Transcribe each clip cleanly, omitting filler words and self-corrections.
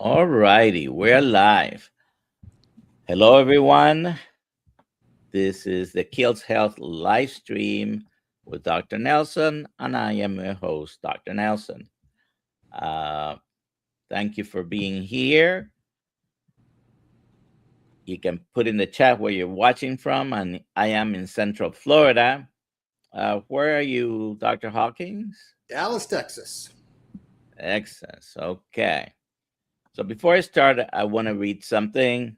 All righty, we're live. Hello, everyone. This is the KiltzHealth live stream with Dr. Nelson, and I am your host, Dr. Nelson. Uh, Thank you for being here. You can put in the chat where you're watching from, and I am in Central Florida. Where are you, Dr. Hockings? Dallas, Texas. Excellent. Okay. So before I start, I want to read something.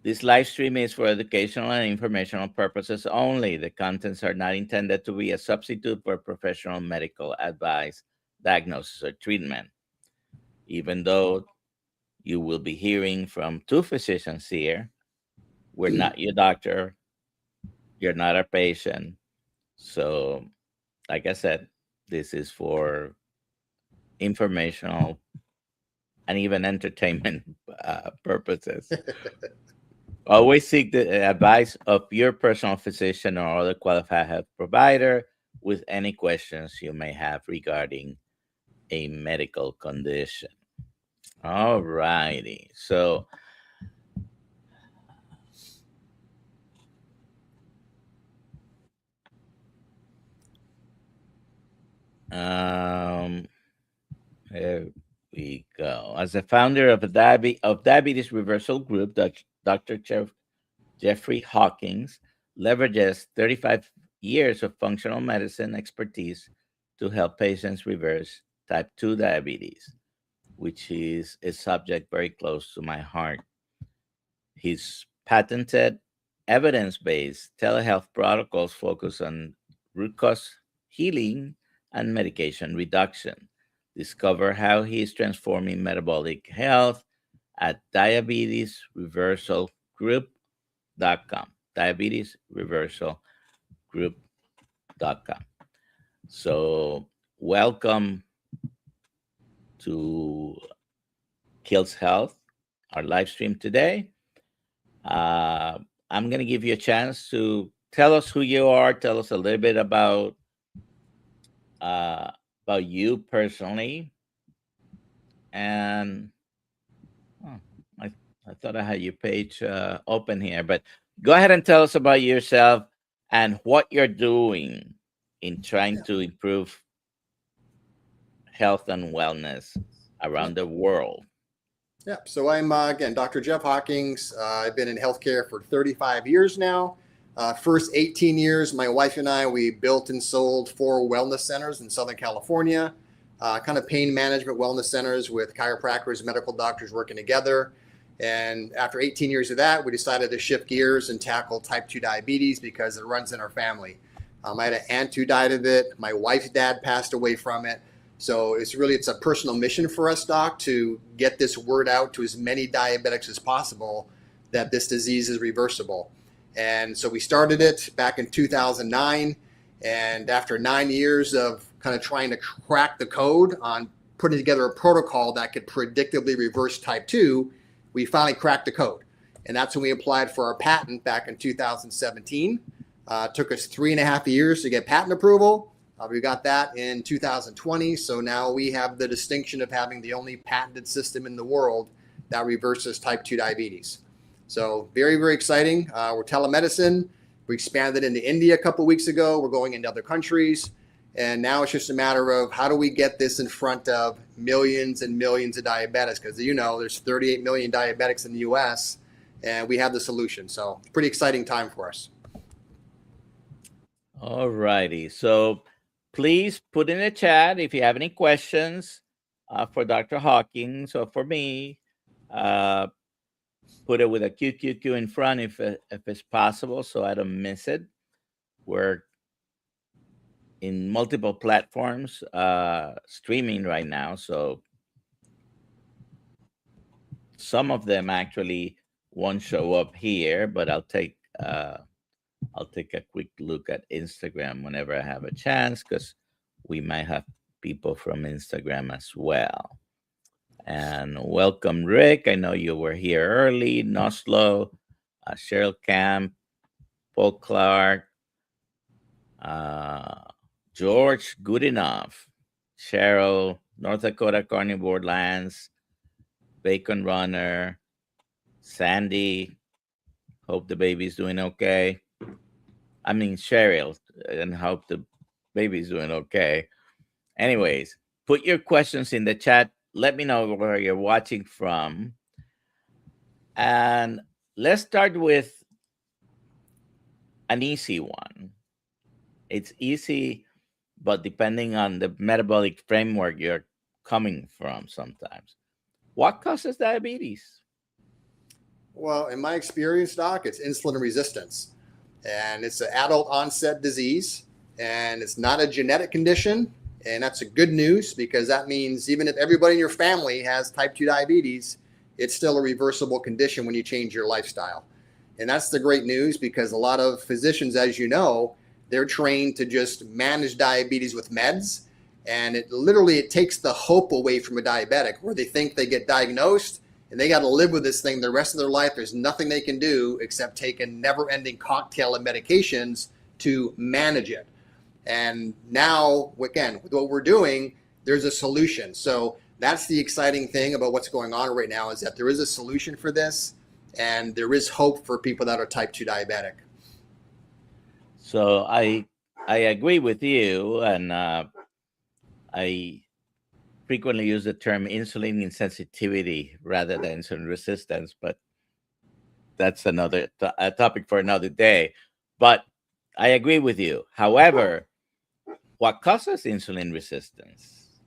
This live stream is for educational and informational purposes only. The contents are not intended to be a substitute for professional medical advice, diagnosis, or treatment. Even though you will be hearing from two physicians here, we're not your doctor, you're not our patient. So, like I said, this is for informational and even entertainment purposes. Always seek the advice of your personal physician or other qualified health provider with any questions you may have regarding a medical condition. All righty. So, here we go. As a founder of Diabetes Reversal Group, Dr. Jeffrey Hockings leverages 35 years of functional medicine expertise to help patients reverse type 2 diabetes, which is a subject very close to my heart. His patented evidence-based telehealth protocols focus on root cause healing and medication reduction. Discover how he is transforming metabolic health at diabetesreversalgroup.com. Diabetesreversalgroup.com. So, welcome to Kiltz Health, our live stream today. I'm going to give you a chance to tell us who you are, tell us a little bit about you personally. And I thought I had your page open here, but go ahead and tell us about yourself and what you're doing in trying to improve health and wellness around the world. Yeah, so I'm, again, Dr. Jeff Hockings. I've been in healthcare for 35 years now. First 18 years, my wife and I, we built and sold 4 wellness centers in Southern California, kind of pain management wellness centers with chiropractors and medical doctors working together. And after 18 years of that, we decided to shift gears and tackle type 2 diabetes because it runs in our family. I had an aunt who died of it. My wife's dad passed away from it. So it's a personal mission for us, Doc, to get this word out to as many diabetics as possible that this disease is reversible. And so we started it back in 2009. And after 9 years of kind of trying to crack the code on putting together a protocol that could predictably reverse type 2, we finally cracked the code. And that's when we applied for our patent back in 2017. Took us 3.5 years to get patent approval. We got that in 2020. So now we have the distinction of having the only patented system in the world that reverses type 2 diabetes. So very, very exciting. We're telemedicine. We expanded into India a couple of weeks ago. We're going into other countries. And now it's just a matter of how do we get this in front of millions and millions of diabetics? Because, you know, there's 38 million diabetics in the U.S. and we have the solution. So pretty exciting time for us. All righty. So please put in the chat if you have any questions for Dr. Hockings or for me. Put it with a QQQ in front if it's possible so I don't miss it. We're in multiple platforms streaming right now. So some of them actually won't show up here, but I'll take a quick look at Instagram whenever I have a chance, because we might have people from Instagram as well. And welcome, Rick. I know you were here early. Noslo, Cheryl Camp, Paul Clark, George Goodenough, Cheryl, North Dakota Carnivore Lands, Bacon Runner, Sandy, hope the baby's doing okay. I mean, Cheryl, and hope the baby's doing okay. Anyways, put your questions in the chat. Let me know where you're watching from. And let's start with an easy one. It's easy, but depending on the metabolic framework you're coming from sometimes. What causes diabetes? Well, in my experience, Doc, it's insulin resistance. And it's an adult onset disease, and it's not a genetic condition. And that's a good news, because that means even if everybody in your family has type 2 diabetes, it's still a reversible condition when you change your lifestyle. And that's the great news, because a lot of physicians, as you know, they're trained to just manage diabetes with meds. And it takes the hope away from a diabetic, where they think they get diagnosed and they got to live with this thing the rest of their life. There's nothing they can do except take a never-ending cocktail of medications to manage it. And now, again, with what we're doing, there's a solution. So that's the exciting thing about what's going on right now, is that there is a solution for this, and there is hope for people that are type 2 diabetic. So I agree with you, and I frequently use the term insulin insensitivity rather than insulin resistance, but that's another a topic for another day. But I agree with you. However, what causes insulin resistance?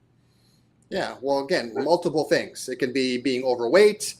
Yeah, well, again, multiple things. It can be being overweight,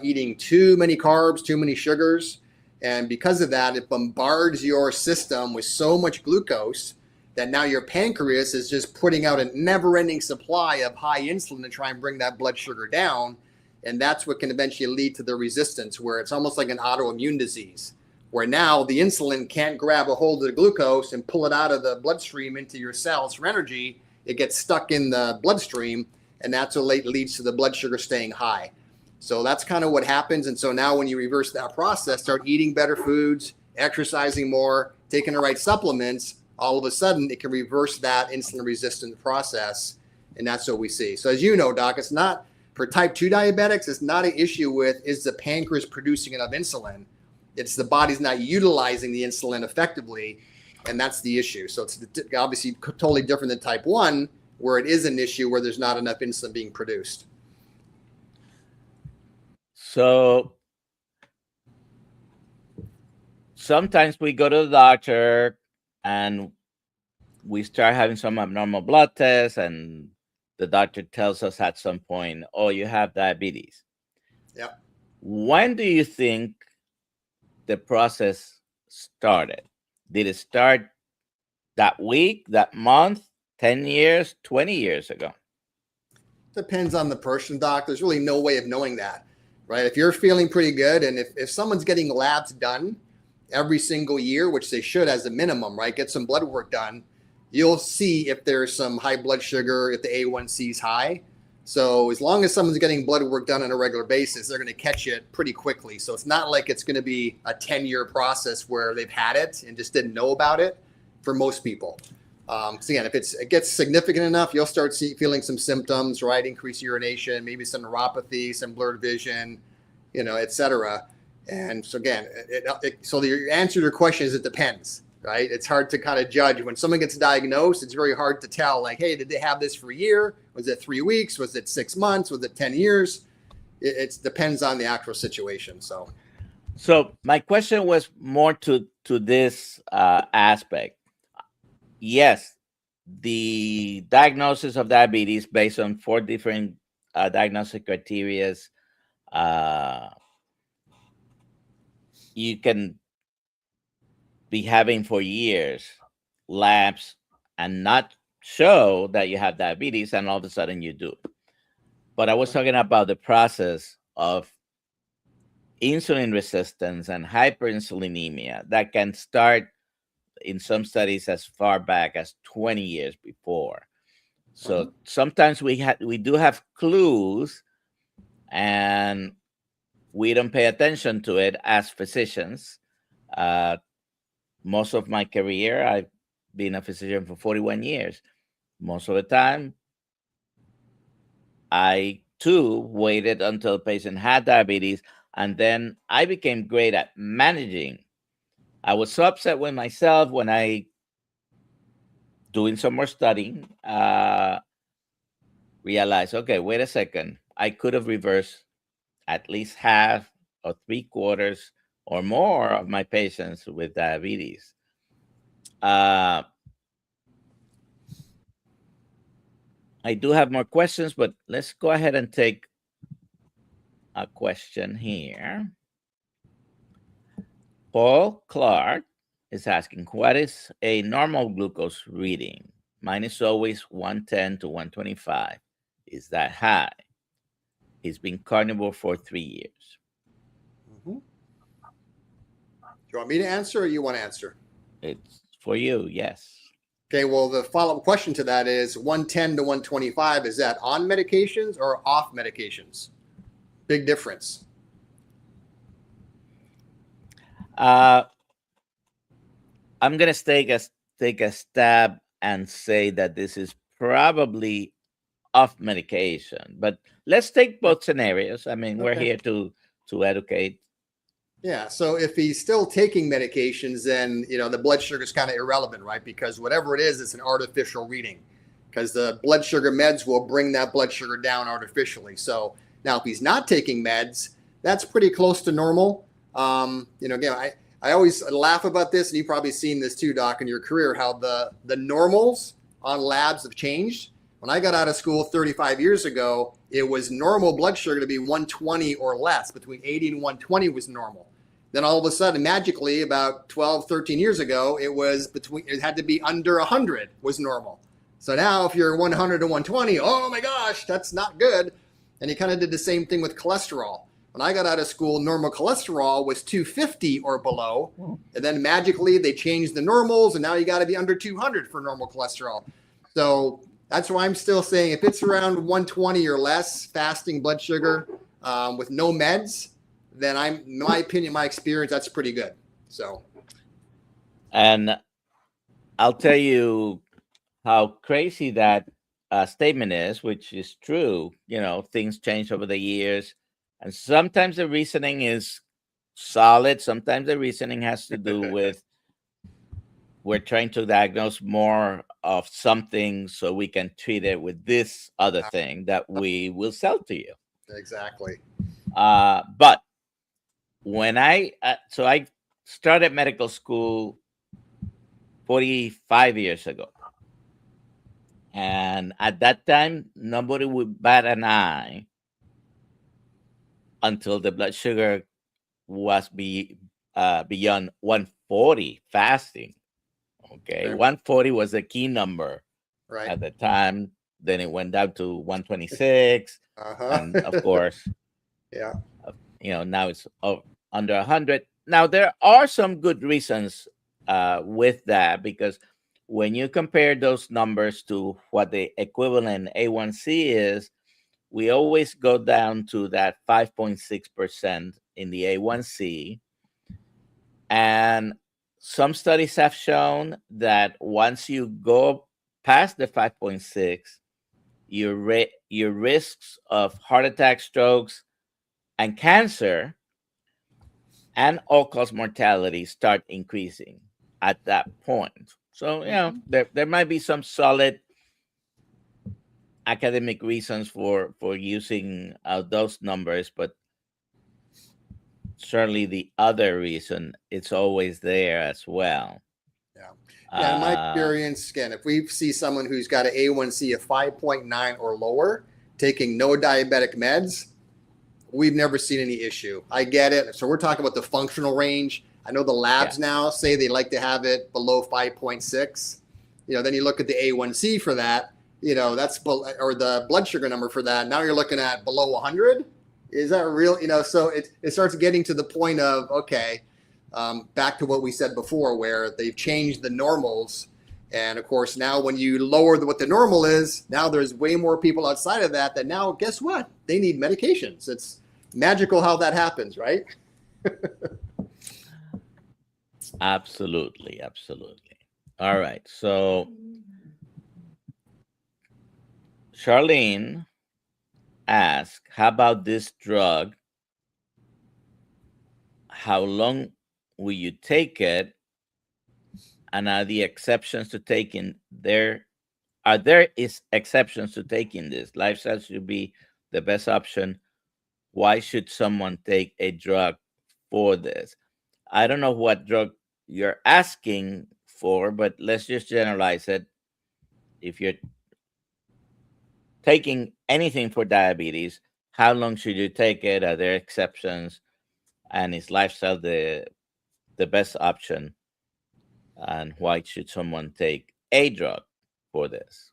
eating too many carbs, too many sugars. And because of that, it bombards your system with so much glucose that now your pancreas is just putting out a never-ending supply of high insulin to try and bring that blood sugar down. And that's what can eventually lead to the resistance, where it's almost like an autoimmune disease, where now the insulin can't grab a hold of the glucose and pull it out of the bloodstream into your cells for energy. It gets stuck in the bloodstream, and that's what leads to the blood sugar staying high. So that's kind of what happens. And so now when you reverse that process, start eating better foods, exercising more, taking the right supplements, all of a sudden it can reverse that insulin resistant process. And that's what we see. So as you know, Doc, it's not for type 2 diabetics, it's not an issue with is the pancreas producing enough insulin. It's the body's not utilizing the insulin effectively. And that's the issue. So it's obviously totally different than type 1, where it is an issue where there's not enough insulin being produced. So sometimes we go to the doctor and we start having some abnormal blood tests, and the doctor tells us at some point, oh, you have diabetes. Yep. When do you think the process started? Did it start that week, that month, 10 years, 20 years ago? Depends on the person, Doc. There's really no way of knowing that, right? If you're feeling pretty good, and if someone's getting labs done every single year, which they should as a minimum, right? Get some blood work done. You'll see if there's some high blood sugar, if the A1C is high. So as long as someone's getting blood work done on a regular basis, they're going to catch it pretty quickly. So it's not like it's going to be a 10-year process where they've had it and just didn't know about it for most people. So again, if it gets significant enough, you'll start feeling some symptoms, right? Increased urination, maybe some neuropathy, some blurred vision, et cetera. And so again, so the answer to your question is it depends, right? It's hard to kind of judge. When someone gets diagnosed, it's very hard to tell, like, hey, did they have this for a year? Was it 3 weeks? Was it 6 months? Was it 10 years? It depends on the actual situation. So my question was more to this aspect. Yes, the diagnosis of diabetes based on 4 different diagnostic criteria, you can be having for years labs and not show that you have diabetes, and all of a sudden you do. But I was talking about the process of insulin resistance and hyperinsulinemia that can start in some studies as far back as 20 years before. So sometimes we do have clues, and we don't pay attention to it as physicians. Most of my career, I've been a physician for 41 years. Most of the time, I two, waited until the patient had diabetes, and then I became great at managing. I was so upset with myself when I, doing some more studying, realized, okay, wait a second, I could have reversed at least half or three quarters or more of my patients with diabetes. I do have more questions, but let's go ahead and take a question here. Paul Clark is asking, what is a normal glucose reading? Mine is always 110 to 125. Is that high? He's been carnivore for 3 years. Mm-hmm. Do you want me to answer or you want to answer? It's for you, yes. Okay, well, the follow-up question to that is 110 to 125, is that on medications or off medications? Big difference. I'm going to take a stab and say that this is probably off medication, but let's take both scenarios. I mean, we're here to educate. Yeah, so if he's still taking medications, then the blood sugar is kind of irrelevant, right? Because whatever it is, it's an artificial reading, because the blood sugar meds will bring that blood sugar down artificially. So now, if he's not taking meds, that's pretty close to normal. Again, I always laugh about this, and you've probably seen this too, Doc, in your career, how the normals on labs have changed. When I got out of school 35 years ago, it was normal blood sugar to be 120 or less. Between 80 and 120 was normal. Then all of a sudden, magically, about 12, 13 years ago, it had to be under 100 was normal. So now if you're 100 to 120, oh my gosh, that's not good. And he kind of did the same thing with cholesterol. When I got out of school, normal cholesterol was 250 or below. And then magically they changed the normals, and now you got to be under 200 for normal cholesterol. So that's why I'm still saying if it's around 120 or less fasting blood sugar with no meds, then in my opinion, my experience, that's pretty good. So, and I'll tell you how crazy that statement is, which is true. Things change over the years, and sometimes the reasoning is solid. Sometimes the reasoning has to do with we're trying to diagnose more of something so we can treat it with this other thing that we will sell to you. Exactly. But when I started medical school 45 years ago, and at that time nobody would bat an eye until the blood sugar was beyond 140 fasting. Okay, 140 was the key number at the time. Then it went down to 126, and of course, now it's under 100. Now there are some good reasons with that, because when you compare those numbers to what the equivalent A1C is, we always go down to that 5.6% in the A1C, and some studies have shown that once you go past the 5.6, your risks of heart attack, strokes, and cancer and all-cause mortality start increasing at that point. So, there might be some solid academic reasons for using those numbers, but certainly the other reason, it's always there as well. Yeah, in my experience, again, if we see someone who's got an A1C of 5.9 or lower, taking no diabetic meds, we've never seen any issue. I get it. So we're talking about the functional range. I know the labs now say they like to have it below 5.6. Then you look at the A1C for that, that's or the blood sugar number for that. Now you're looking at below 100. Is that real? So it starts getting to the point of, okay, back to what we said before, where they've changed the normals. And of course, now when you lower what the normal is, now there's way more people outside of that now, guess what? They need medications. It's magical how that happens, right? Absolutely. All right. So Charlene ask, how about this drug? How long will you take it? And are the exceptions to taking there? Are there is exceptions to taking this? Lifestyle should be the best option. Why should someone take a drug for this? I don't know what drug you're asking for, but let's just generalize it. If you're taking anything for diabetes, how long should you take it? Are there exceptions? And is lifestyle the best option? And why should someone take a drug for this?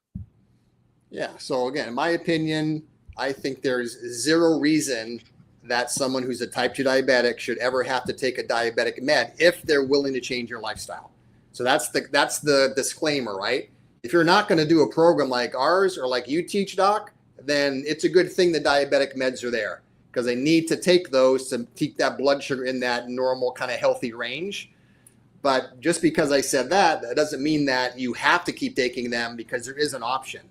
Yeah. So again, in my opinion, I think there's zero reason that someone who's a type 2 diabetic should ever have to take a diabetic med if they're willing to change your lifestyle. So that's the disclaimer, right? If you're not going to do a program like ours or like you teach, Doc, then it's a good thing the diabetic meds are there, because they need to take those to keep that blood sugar in that normal kind of healthy range. But just because I said that, that doesn't mean that you have to keep taking them, because there is an option.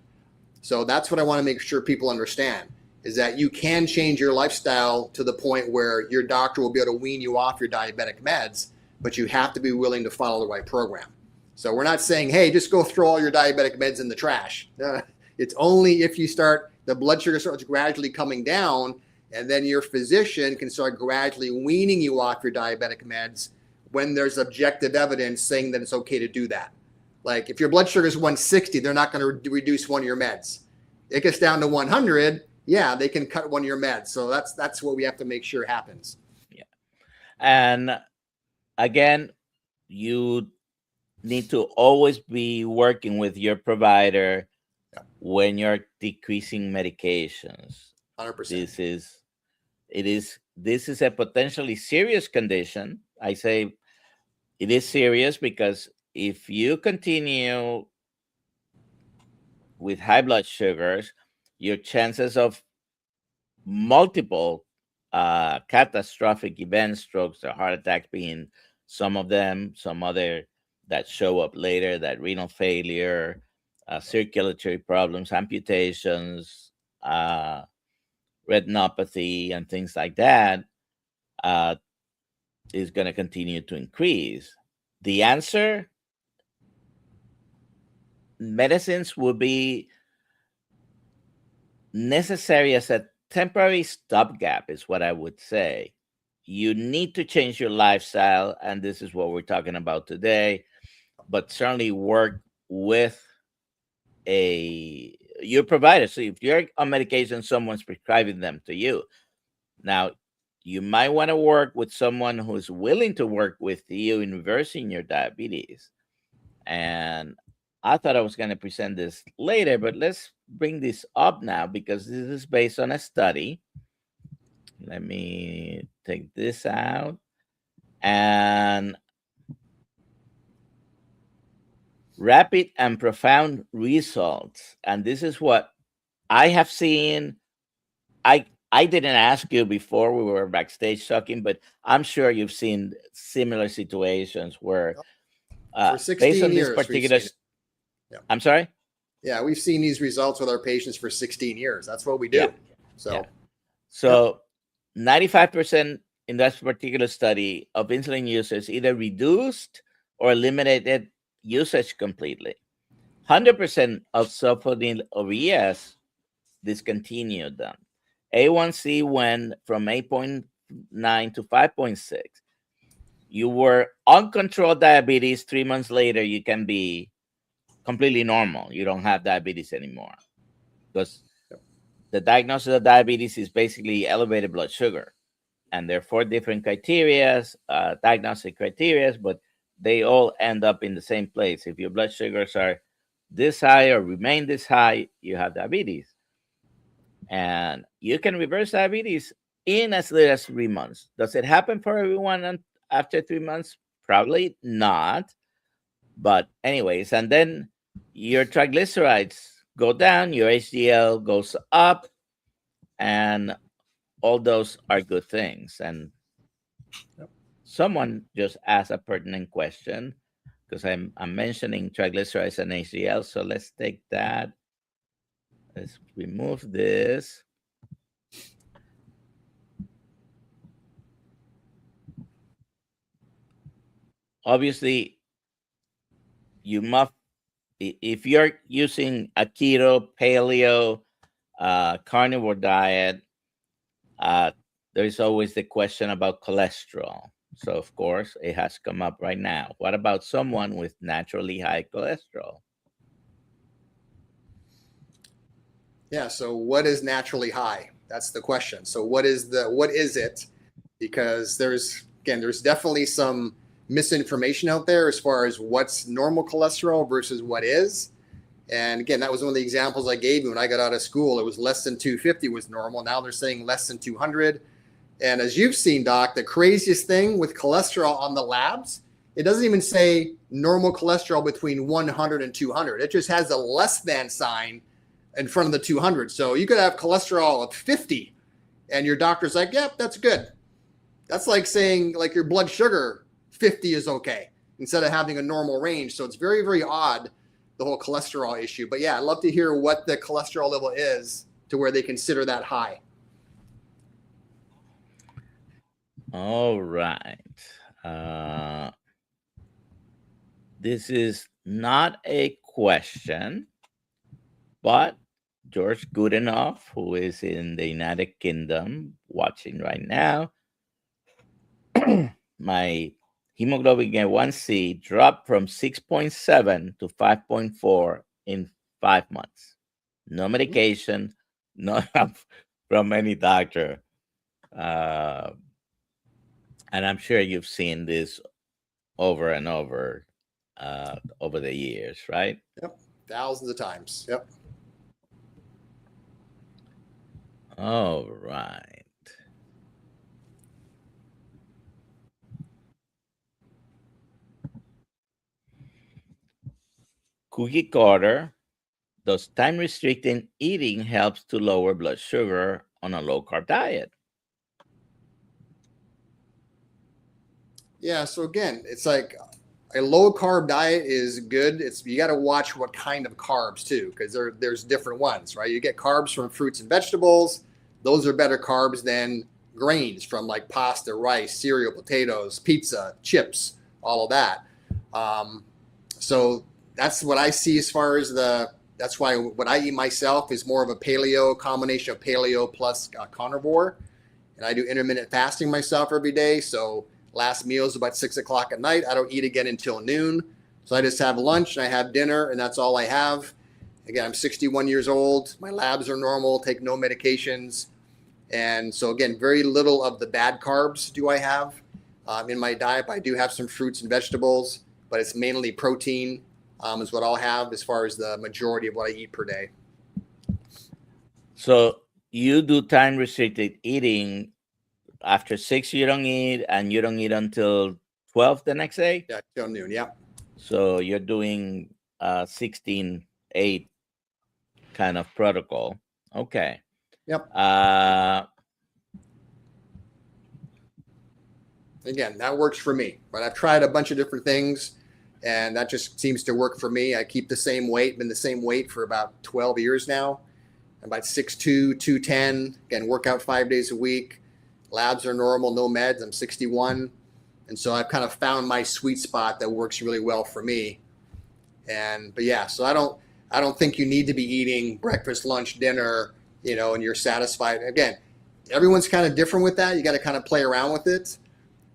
So that's what I want to make sure people understand, is that you can change your lifestyle to the point where your doctor will be able to wean you off your diabetic meds, but you have to be willing to follow the right program. So we're not saying, hey, just go throw all your diabetic meds in the trash. It's only if you start, the blood sugar starts gradually coming down, and then your physician can start gradually weaning you off your diabetic meds when there's objective evidence saying that it's okay to do that. Like if your blood sugar is 160, they're not going to reduce one of your meds. It gets down to 100, yeah, they can cut one of your meds. So that's what we have to make sure happens. Yeah. And again, you need to always be working with your provider when you're decreasing medications. 100%. This is a potentially serious condition. I say it is serious because if you continue with high blood sugars, your chances of multiple catastrophic events, strokes or heart attacks being some of them, some other that show up later, that renal failure, circulatory problems, amputations, retinopathy, and things like that is going to continue to increase. The answer, medicines will be necessary as a temporary stopgap, is what I would say. You need to change your lifestyle, and this is what we're talking about today, but certainly work with your provider. So if you're on medication, someone's prescribing them to you. Now, you might want to work with someone who's willing to work with you in reversing your diabetes. And I thought I was going to present this later, but let's bring this up now because this is based on a study. Let me take this out. And rapid and profound results. And this is what I have seen. I didn't ask you before we were backstage talking, but I'm sure you've seen similar situations where for based 16 on this years, particular, yeah. I'm sorry? Yeah, we've seen these results with our patients for 16 years. That's what we do. Yeah. So, Yeah. So 95% in that particular study of insulin users either reduced or eliminated usage completely. 100% of sulfonylureas discontinued them. A1C went from 8.9 to 5.6. You were uncontrolled diabetes. 3 months later, you can be completely normal. You don't have diabetes anymore. Because the diagnosis of diabetes is basically elevated blood sugar. And there are 4 different criteria, diagnostic criteria, but they all end up in the same place. If your blood sugars are this high or remain this high, you have diabetes. And you can reverse diabetes in as little as 3 months. Does it happen for everyone after 3 months? Probably not. But anyways, and then your triglycerides go down, your HDL goes up, and all those are good things. And someone just asked a pertinent question because I'm mentioning triglycerides and HDL. So let's take that. Let's remove this. obviously you must, if you're using a keto, paleo, carnivore diet, there's always the question about cholesterol. So of course it has come up right now. What about someone with naturally high cholesterol? Yeah. So what is naturally high? That's the question. So what is it? Because there's definitely some misinformation out there as far as what's normal cholesterol versus what is. And again, that was one of the examples I gave you when I got out of school. It was less than 250 was normal. Now they're saying less than 200. And as you've seen, Doc, the craziest thing with cholesterol on the labs, it doesn't even say normal cholesterol between 100 and 200. It just has a less than sign in front of the 200. So you could have cholesterol of 50 and your doctor's like, yep, that's good. That's like saying like your blood sugar 50 is okay instead of having a normal range. So it's very, very odd, the whole cholesterol issue. But yeah, I'd love to hear what the cholesterol level is to where they consider that high. All right. This is not a question, but George Goodenough, who is in the United Kingdom watching right now, my hemoglobin A1C dropped from 6.7 to 5.4 in 5 months. No medication, no help from any doctor. And I'm sure you've seen this over and over the years, right? Yep. Thousands of times. Yep. All right. Cookie Carter, does time restricting eating helps to lower blood sugar on a low carb diet? Yeah. So again, it's like a low carb diet is good. You got to watch what kind of carbs too, because there's different ones, right? You get carbs from fruits and vegetables. Those are better carbs than grains from like pasta, rice, cereal, potatoes, pizza, chips, all of that. So that's what I see as far as that's why what I eat myself is more of a paleo, combination of paleo plus carnivore. And I do intermittent fasting myself every day. So last meal is about 6 o'clock at night. I don't eat again until noon. So I just have lunch and I have dinner and that's all I have. Again, I'm 61 years old. My labs are normal, take no medications. And so again, very little of the bad carbs do I have in my diet. I do have some fruits and vegetables, but it's mainly protein is what I'll have as far as the majority of what I eat per day. So you do time restricted eating. After 6, you don't eat, and you don't eat until 12 the next day? Yeah, till noon, yeah. So you're doing 16-8 kind of protocol. Okay. Yep. Again, that works for me, but I've tried a bunch of different things, and that just seems to work for me. I keep the same weight, been the same weight for about 12 years now. I'm about 6'2", 210. Again, work out 5 days a week. Labs are normal, no meds. I'm 61. And so I've kind of found my sweet spot that works really well for me. But yeah, so I don't think you need to be eating breakfast, lunch, dinner, and you're satisfied. Again, everyone's kind of different with that. You got to kind of play around with it,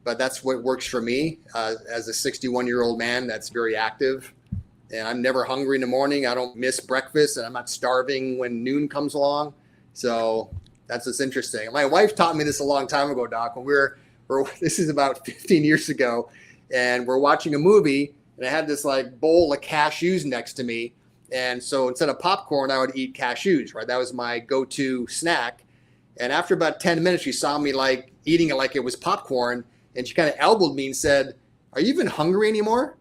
but that's what works for me as a 61-year-old man that's very active. And I'm never hungry in the morning. I don't miss breakfast, and I'm not starving when noon comes along. So that's what's interesting. My wife taught me this a long time ago, Doc, when this is about 15 years ago, and we're watching a movie, and I had this like bowl of cashews next to me. And so instead of popcorn, I would eat cashews, right? That was my go-to snack. And after about 10 minutes, she saw me like eating it like it was popcorn, and she kind of elbowed me and said, "Are you even hungry anymore?"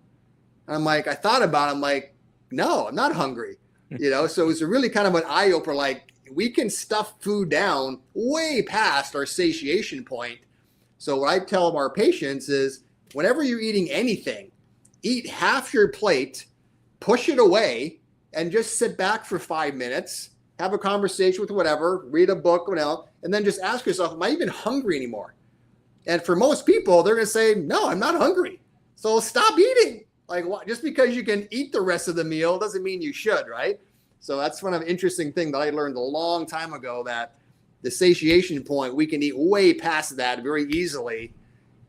And I'm like, I thought about it. I'm like, no, I'm not hungry. So it was really kind of an eye-opener, like, we can stuff food down way past our satiation point. So what I tell our patients is whenever you're eating anything, eat half your plate, push it away, and just sit back for 5 minutes, have a conversation with whatever, read a book, and then just ask yourself, am I even hungry anymore? And for most people, they're going to say, no, I'm not hungry. So stop eating. Like, just because you can eat the rest of the meal doesn't mean you should, right? So that's one of the interesting thing that I learned a long time ago, that the satiation point, we can eat way past that very easily.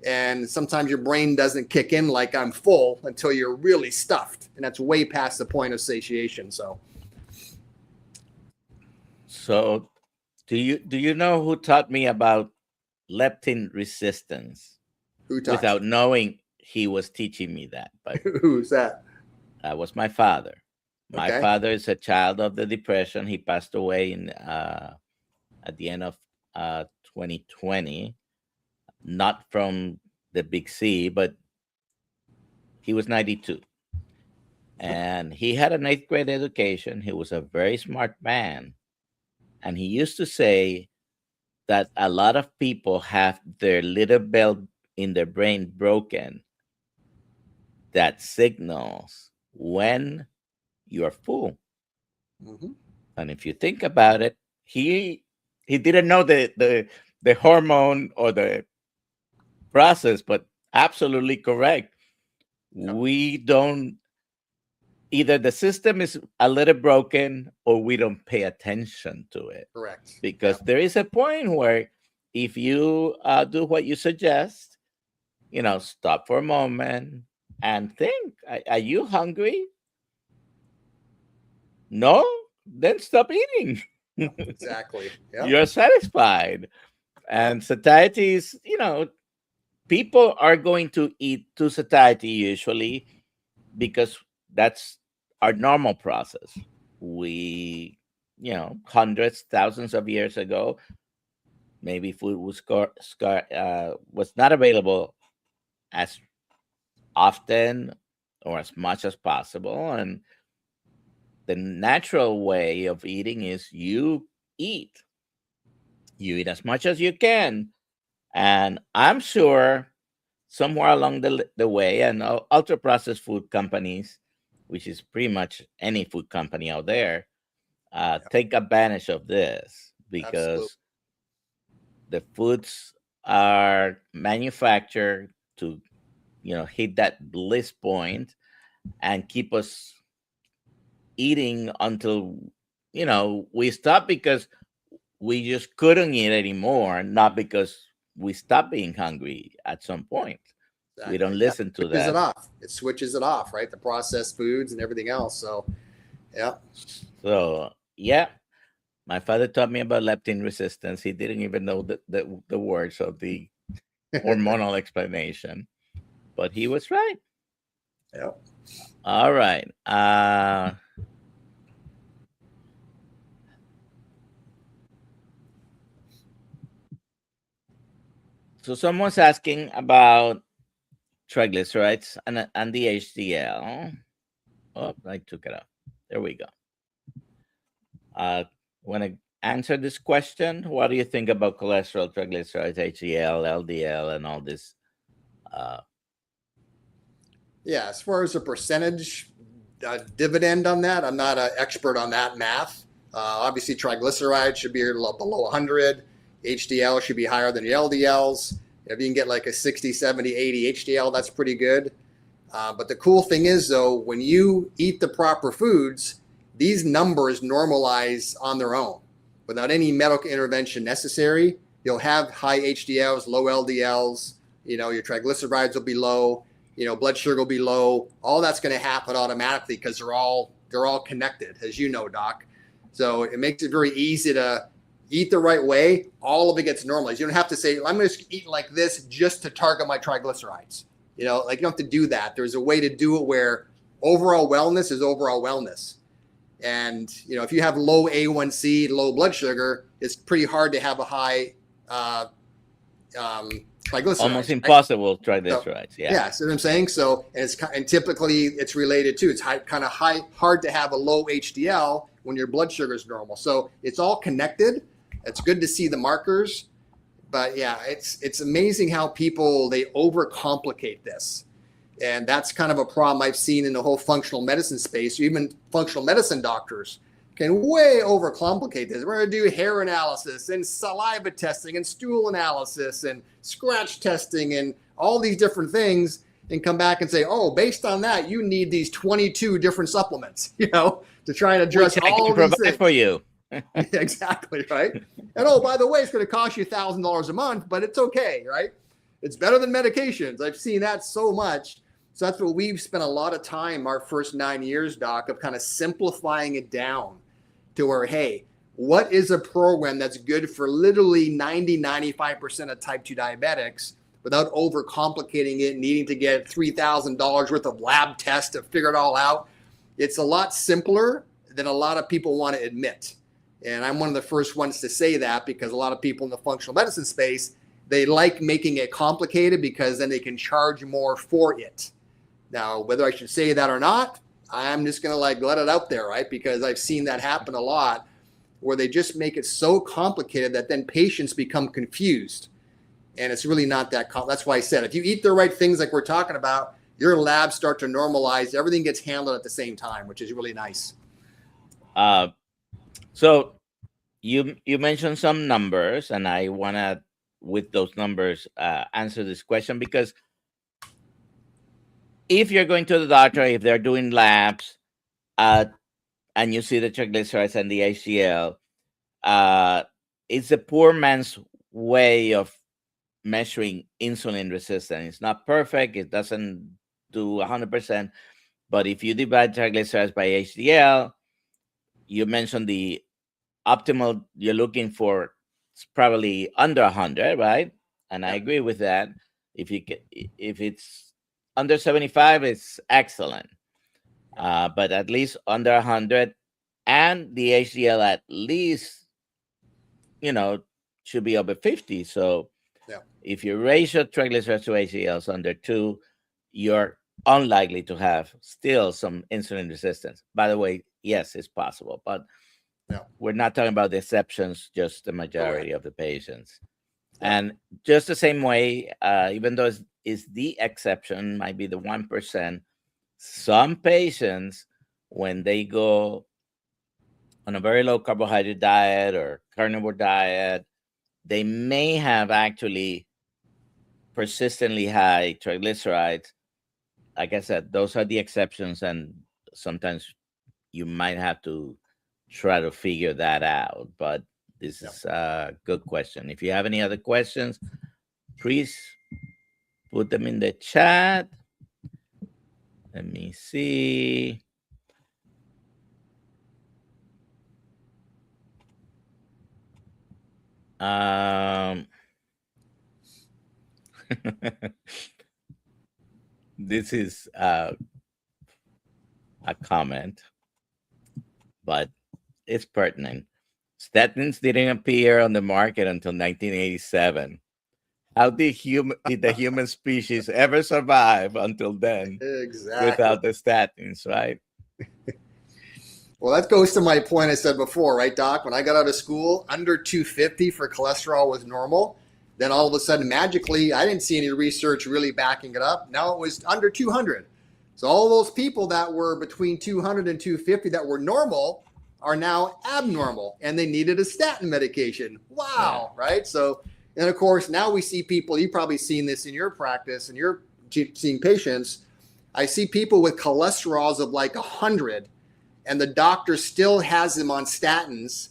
And sometimes your brain doesn't kick in like I'm full until you're really stuffed. And that's way past the point of satiation. So do you know who taught me about leptin resistance? who taught Without you? knowing he was teaching me that, but Who's that? that was my father. My Okay. father is a child of the Depression. He passed away in at the end of 2020, not from the big C, but he was 92. And he had an 8th grade education. He was a very smart man. And he used to say that a lot of people have their little bell in their brain broken that signals when you are full. Mm-hmm. And if you think about it, he didn't know the hormone or the process, but absolutely correct. Yep. We don't, either the system is a little broken or we don't pay attention to it. Correct. Because Yep. there is a point where if you do what you suggest, stop for a moment and think, are you hungry? No? Then stop eating. Yep. Exactly. Yep. You're satisfied. And satiety is, people are going to eat to satiety usually because that's our normal process. We, hundreds, thousands of years ago, maybe food was not available as often or as much as possible. And the natural way of eating is you eat as much as you can. And I'm sure somewhere along the way, and ultra processed food companies, which is pretty much any food company out there, Yep. take advantage of this Absolutely. because the foods are manufactured to hit that bliss point and keep us eating until we stop, because we just couldn't eat anymore, not because we stopped being hungry at some point. We don't Exactly. Yeah. listen to Switches it that. off. It switches it off, right? The processed foods and everything else. So, yeah. So yeah, my father taught me about leptin resistance. He didn't even know the words of the hormonal explanation, but he was right. Yeah. All right. So someone's asking about triglycerides and the HDL. Oh, I took it out. There we go. Want to answer this question? What do you think about cholesterol, triglycerides, HDL, LDL, and all this? Yeah. As far as a percentage dividend on that, I'm not an expert on that math. Obviously, triglycerides should be below 100. HDL should be higher than the LDLs. If you can get like a 60, 70, 80 HDL, that's pretty good. But the cool thing is, though, when you eat the proper foods, these numbers normalize on their own without any medical intervention necessary. You'll have high HDLs, low LDLs. Your triglycerides will be low. Blood sugar will be low. All that's going to happen automatically because they're all connected, as you know, Doc. So it makes it very easy to eat the right way. All of it gets normalized. You don't have to say, I'm going to eat like this just to target my triglycerides. You don't have to do that. There's a way to do it where overall wellness is overall wellness. And, if you have low A1C, low blood sugar, it's pretty hard to have a high triglycerides. Almost impossible triglycerides. Yeah. Yeah, see what I'm saying? So, and typically it's related to, it's hard to have a low HDL when your blood sugar is normal. So it's all connected. It's good to see the markers. But yeah, it's amazing how people, they overcomplicate this. And that's kind of a problem I've seen in the whole functional medicine space. Even functional medicine doctors can way overcomplicate this. We're going to do hair analysis and saliva testing and stool analysis and scratch testing and all these different things. and come back and say, oh, based on that, you need these 22 different supplements, to try and address Which I all can these provide things. for you. Exactly, right? And oh, by the way, it's going to cost you $1,000 a month, but it's okay, right? It's better than medications. I've seen that so much. So that's what we've spent a lot of time our first 9 years, Doc, of kind of simplifying it down to where, hey, what is a program that's good for literally 95% of type 2 diabetics without overcomplicating it, needing to get $3,000 worth of lab tests to figure it all out? It's a lot simpler than a lot of people want to admit. And I'm one of the first ones to say that, because a lot of people in the functional medicine space, they like making it complicated because then they can charge more for it. Now, whether I should say that or not, I'm just going to let it out there, right? Because I've seen that happen a lot, where they just make it so complicated that then patients become confused. And it's really not that That's why I said, if you eat the right things like we're talking about, your labs start to normalize. Everything gets handled at the same time, which is really nice. So you mentioned some numbers, and I want to, with those numbers, answer this question, because if you're going to the doctor, if they're doing labs, and you see the triglycerides and the HDL, it's a poor man's way of measuring insulin resistance. It's not perfect. It doesn't do 100%. But if you divide triglycerides by HDL, you mentioned the optimal you're looking for, it's probably under 100, right? And I agree with that. If it's under 75, it's excellent. But at least under 100, and the HDL at least, should be over 50. So if your ratio triglycerides to HDL is under 2, you're unlikely to have still some insulin resistance. By the way, yes, it's possible, but we're not talking about the exceptions, just the majority of the patients. And just the same way, even though it's the exception, might be the 1%, some patients, when they go on a very low carbohydrate diet or carnivore diet, they may have actually persistently high triglycerides. Like I said, those are the exceptions, and sometimes you might have to try to figure that out. But this is a good question. If you have any other questions, please put them in the chat. Let me see. This is a comment, but it's pertinent. Statins didn't appear on the market until 1987. How did the human species ever survive until then? Exactly. Without the statins, right? Well, that goes to my point I said before, right, Doc? When I got out of school, under 250 for cholesterol was normal. Then all of a sudden, magically, I didn't see any research really backing it up. Now it was under 200. So all those people that were between 200 and 250 that were normal are now abnormal, and they needed a statin medication. Wow, right? So, and of course, now we see people, you've probably seen this in your practice, and you're seeing patients. I see people with cholesterols of like 100, and the doctor still has them on statins.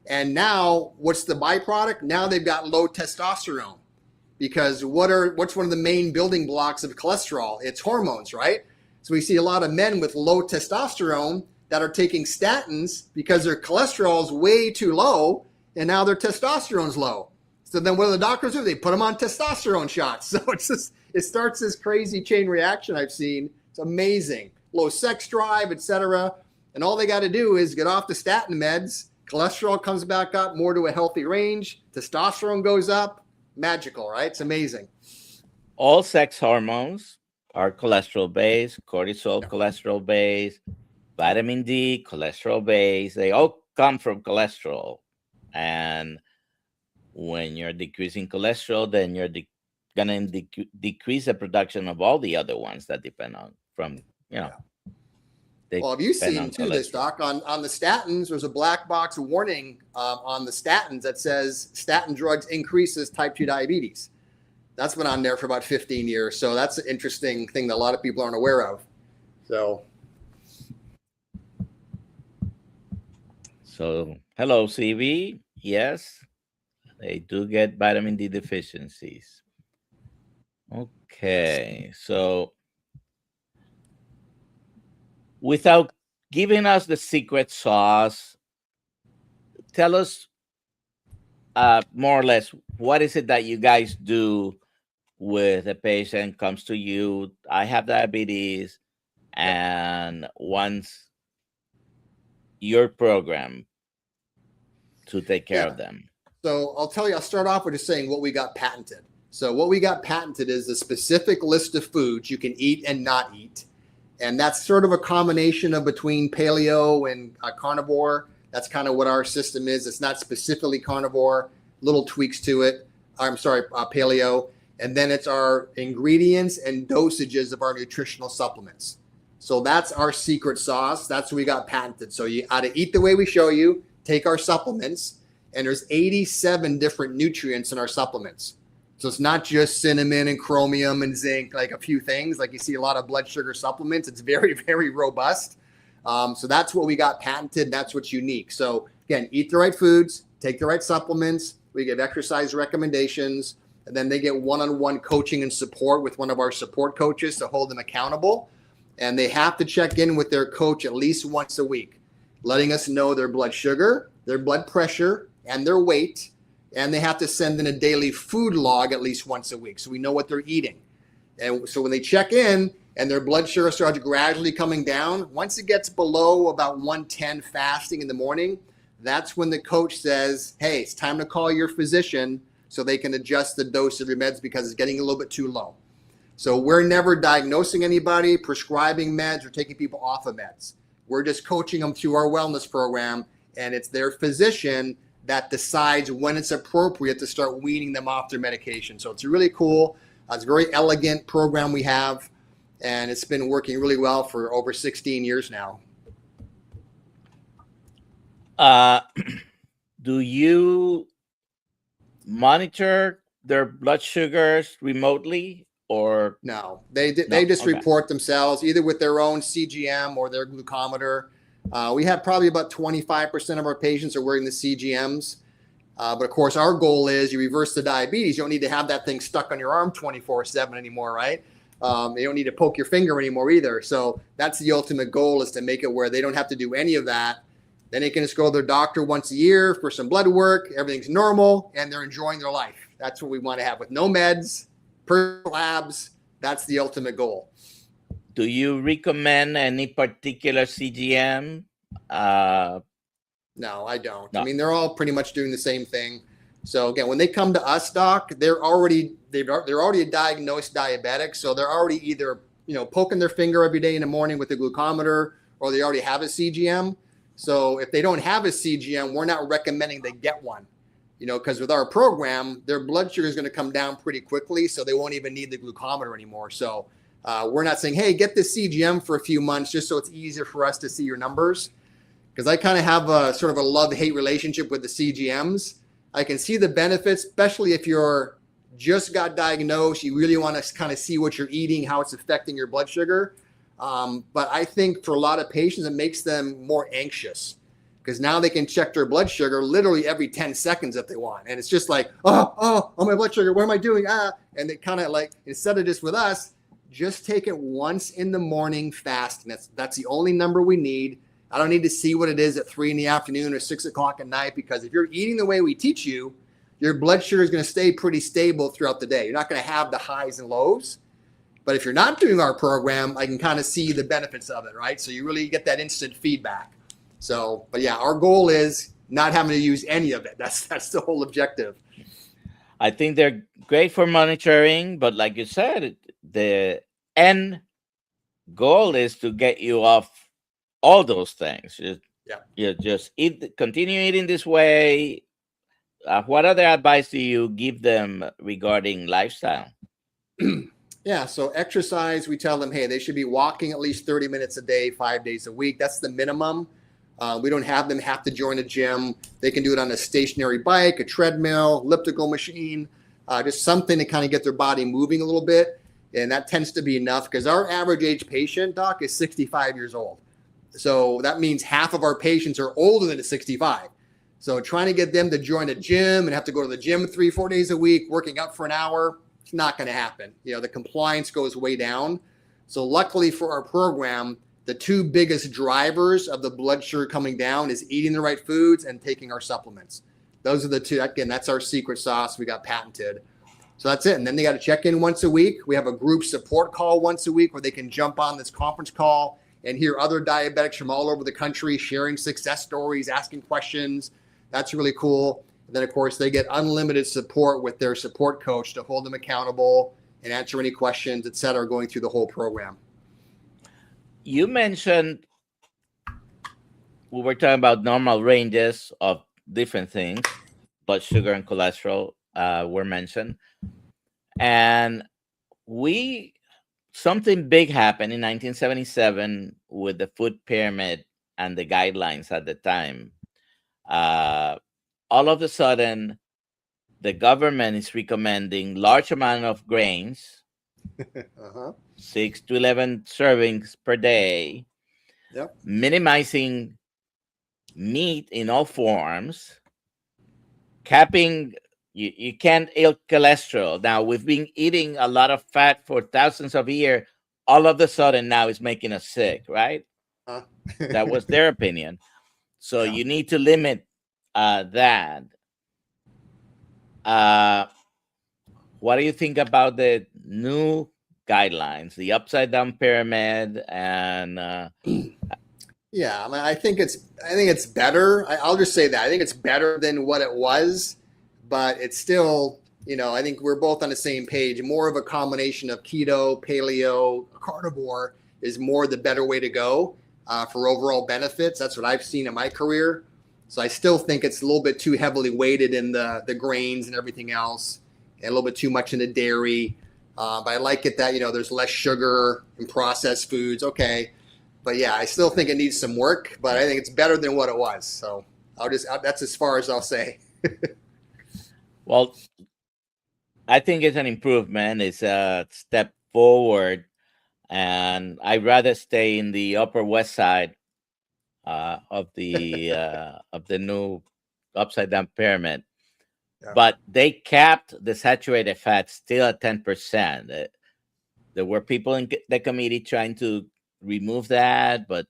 And now what's the byproduct? Now they've got low testosterone, because what's one of the main building blocks of cholesterol? It's hormones, right? So we see a lot of men with low testosterone that are taking statins because their cholesterol is way too low, and now their testosterone's low. So then what do the doctors do? They put them on testosterone shots. So it starts this crazy chain reaction I've seen. It's amazing. Low sex drive, etc. And all they got to do is get off the statin meds. Cholesterol comes back up more to a healthy range. Testosterone goes up. Magical, right? It's amazing. All sex hormones are cholesterol based, cortisol cholesterol based, vitamin D cholesterol based. They all come from cholesterol. And when you're decreasing cholesterol, then you're going to decrease the production of all the other ones that depend on Well, have you seen too this, Doc? On the statins, there's a black box warning on the statins that says statin drugs increases type 2 diabetes. That's been on there for about 15 years. So that's an interesting thing that a lot of people aren't aware of. So hello, CV. Yes, they do get vitamin D deficiencies. Okay, so without giving us the secret sauce, tell us more or less what is it that you guys do with a patient comes to you. I have diabetes, and wants your program to take care of them. So I'll start off with just saying what we got patented. So what we got patented is a specific list of foods you can eat and not eat. And that's sort of a combination of between paleo and carnivore. That's kind of what our system is. It's not specifically carnivore, little tweaks to it. Paleo. And then it's our ingredients and dosages of our nutritional supplements. So that's our secret sauce. That's what we got patented. So you ought to eat the way we show you, take our supplements, and there's 87 different nutrients in our supplements. So it's not just cinnamon and chromium and zinc, like a few things, like you see a lot of blood sugar supplements. It's very, very robust. So that's what we got patented. That's what's unique. So again, eat the right foods, take the right supplements. We give exercise recommendations, and then they get one-on-one coaching and support with one of our support coaches to hold them accountable. And they have to check in with their coach at least once a week, letting us know their blood sugar, their blood pressure, and their weight. And they have to send in a daily food log at least once a week, so we know what they're eating. And so when they check in and their blood sugar starts gradually coming down, once it gets below about 110 fasting in the morning, that's when the coach says, hey, it's time to call your physician so they can adjust the dose of your meds because it's getting a little bit too low. So we're never diagnosing anybody, prescribing meds, or taking people off of meds. We're just coaching them through our wellness program, and it's their physician that decides when it's appropriate to start weaning them off their medication. So it's really cool. It's a very elegant program we have, and it's been working really well for over 16 years now. Do you monitor their blood sugars remotely, or no? They just report themselves either with their own CGM or their glucometer. We have probably about 25% of our patients are wearing the CGMs. But of course, our goal is you reverse the diabetes. You don't need to have that thing stuck on your arm 24/7 anymore, right? You don't need to poke your finger anymore either. So that's the ultimate goal, is to make it where they don't have to do any of that. Then they can just go to their doctor once a year for some blood work. Everything's normal, and they're enjoying their life. That's what we want to have, with no meds, per labs. That's the ultimate goal. Do you recommend any particular CGM? No, I don't. No. I mean, they're all pretty much doing the same thing. So again, when they come to us, doc, they're already a diagnosed diabetic. So they're already either, poking their finger every day in the morning with the glucometer, or they already have a CGM. So if they don't have a CGM, we're not recommending they get one, because with our program, their blood sugar is going to come down pretty quickly. So they won't even need the glucometer anymore. So we're not saying, hey, get the CGM for a few months just so it's easier for us to see your numbers. Because I kind of have a sort of a love-hate relationship with the CGMs. I can see the benefits, especially if you're just got diagnosed, you really want to kind of see what you're eating, how it's affecting your blood sugar. But I think for a lot of patients, it makes them more anxious, because now they can check their blood sugar literally every 10 seconds if they want. And it's just like, oh, my blood sugar, what am I doing? And they kind of like, instead of just with us, just take it once in the morning fast. And that's the only number we need. I don't need to see what it is at 3 p.m. or 6 o'clock at night, because if you're eating the way we teach you, your blood sugar is going to stay pretty stable throughout the day. You're not going to have the highs and lows. But if you're not doing our program, I can kind of see the benefits of it, right? So you really get that instant feedback. So, but yeah, our goal is not having to use any of it. That's the whole objective. I think they're great for monitoring, but like you said, the end goal is to get you off all those things. You just continue eating this way. What other advice do you give them regarding lifestyle? Yeah, so exercise, we tell them, hey, they should be walking at least 30 minutes a day, 5 days a week. That's the minimum. We don't have to join a gym. They can do it on a stationary bike, a treadmill, elliptical machine. just something to kind of get their body moving a little bit. And that tends to be enough because our average age patient, Doc, is 65 years old. So that means half of our patients are older than 65. So trying to get them to join a gym and have to go to the gym 3-4 days a week, working out for an hour, it's not going to happen. The compliance goes way down. So luckily for our program, the two biggest drivers of the blood sugar coming down is eating the right foods and taking our supplements. Those are the two. Again, that's our secret sauce. We got patented. So that's it. And then they got to check in once a week. We have a group support call once a week where they can jump on this conference call and hear other diabetics from all over the country sharing success stories, asking questions. That's really cool. And then, of course, they get unlimited support with their support coach to hold them accountable and answer any questions, et cetera, going through the whole program. You mentioned we were talking about normal ranges of different things, blood sugar and cholesterol were mentioned. And something big happened in 1977 with the food pyramid and the guidelines at the time. All of a sudden, the government is recommending large amount of grains, 6 to 11 servings per day, minimizing meat in all forms, capping. You can't eat cholesterol. Now, we've been eating a lot of fat for thousands of years. All of a sudden, now it's making us sick, right? That was their opinion. So you need to limit that. What do you think about the new guidelines, the upside down pyramid, and Yeah, I mean, I think it's better. I'll just say that I think it's better than what it was, but it's still, I think we're both on the same page. More of a combination of keto, paleo, carnivore is more the better way to go for overall benefits. That's what I've seen in my career. So I still think it's a little bit too heavily weighted in the grains and everything else, and a little bit too much in the dairy. But I like it that, there's less sugar in processed foods. Okay. But yeah, I still think it needs some work, but I think it's better than what it was. So that's as far as I'll say. Well, I think it's an improvement. It's a step forward, and I'd rather stay in the Upper West Side of the new upside down pyramid. Yeah. But they capped the saturated fat still at 10%. There were people in the committee trying to remove that, but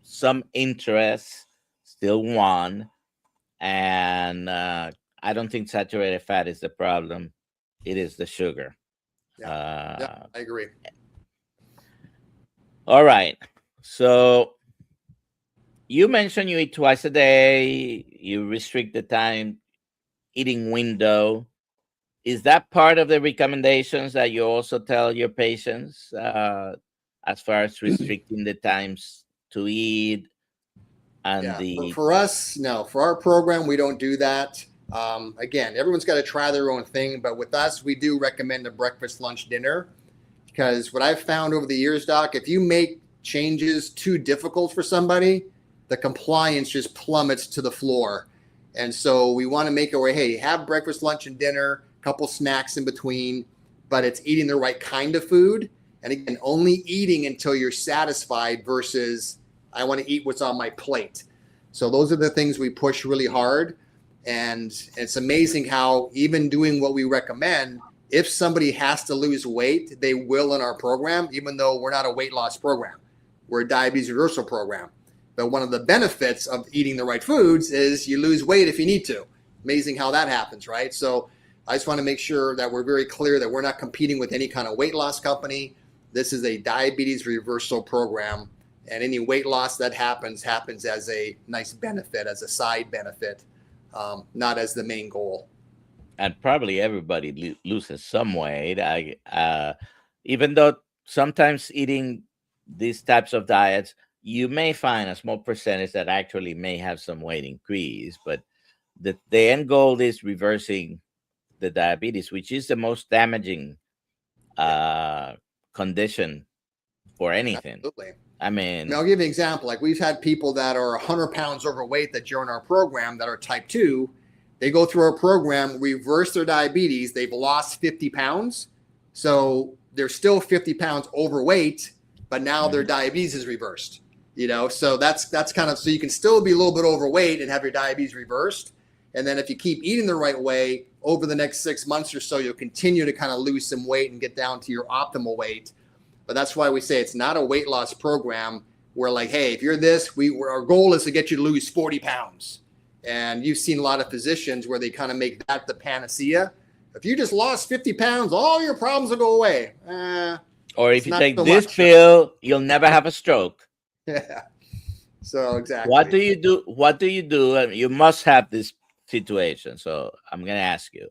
some interests still won. And I don't think saturated fat is the problem. It is the sugar. Yeah, I agree. All right. So you mentioned you eat twice a day. You restrict the time eating window. Is that part of the recommendations that you also tell your patients as far as restricting the times to eat? And for us, no. For our program, we don't do that. Again, everyone's got to try their own thing, but with us, we do recommend a breakfast, lunch, dinner, because what I've found over the years, Doc, if you make changes too difficult for somebody, the compliance just plummets to the floor. And so we want to make it where, hey, have breakfast, lunch, and dinner, a couple snacks in between, but it's eating the right kind of food. And again, only eating until you're satisfied versus I want to eat what's on my plate. So those are the things we push really hard. And it's amazing how even doing what we recommend, if somebody has to lose weight, they will in our program, even though we're not a weight loss program. We're a diabetes reversal program. But one of the benefits of eating the right foods is you lose weight if you need to. Amazing how that happens, right? So I just want to make sure that we're very clear that we're not competing with any kind of weight loss company. This is a diabetes reversal program. And any weight loss that happens as a nice benefit, as a side benefit, not as the main goal. And probably everybody loses some weight. Even though sometimes eating these types of diets, you may find a small percentage that actually may have some weight increase. But the end goal is reversing the diabetes, which is the most damaging condition for anything. Absolutely. I mean, I'll give you an example. Like we've had people that are 100 pounds overweight that join our program that are type 2, They go through our program, reverse their diabetes. They've lost 50 pounds. So they're still 50 pounds overweight, but now their diabetes is reversed. So that's kind of, so you can still be a little bit overweight and have your diabetes reversed. And then if you keep eating the right way over the next 6 months or so, you'll continue to kind of lose some weight and get down to your optimal weight. But that's why we say it's not a weight loss program. We're like, hey, if you're this, our goal is to get you to lose 40 pounds. And you've seen a lot of physicians where they kind of make that the panacea. If you just lost 50 pounds, all your problems will go away. Or if you take this pill, you'll never have a stroke. Yeah. So exactly. What do you do? What do you do? I mean, you must have this situation. So I'm going to ask you.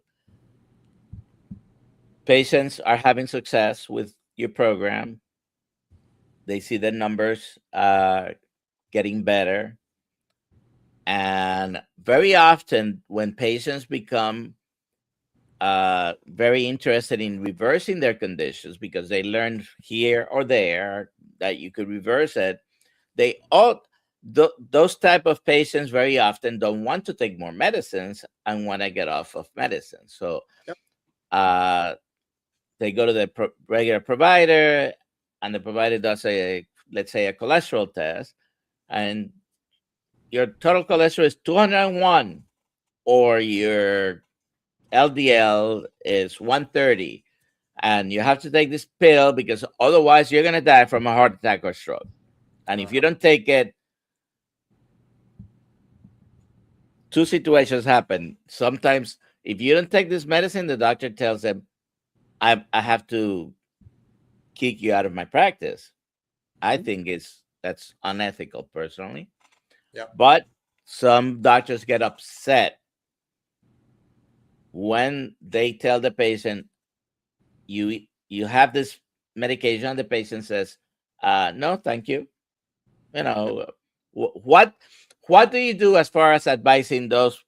Patients are having success with your program. They see the numbers getting better. And very often when patients become very interested in reversing their conditions because they learned here or there that you could reverse it, those type of patients very often don't want to take more medicines and want to get off of medicine. So they go to the regular provider, and the provider does let's say a cholesterol test, and your total cholesterol is 201, or your LDL is 130, and you have to take this pill because otherwise you're going to die from a heart attack or stroke. And if you don't take it, two situations happen. Sometimes if you don't take this medicine, the doctor tells them, I have to kick you out of my practice. I think that's unethical personally. Yeah. But some doctors get upset when they tell the patient, you have this medication, and the patient says, no, thank you. What do you do as far as advising those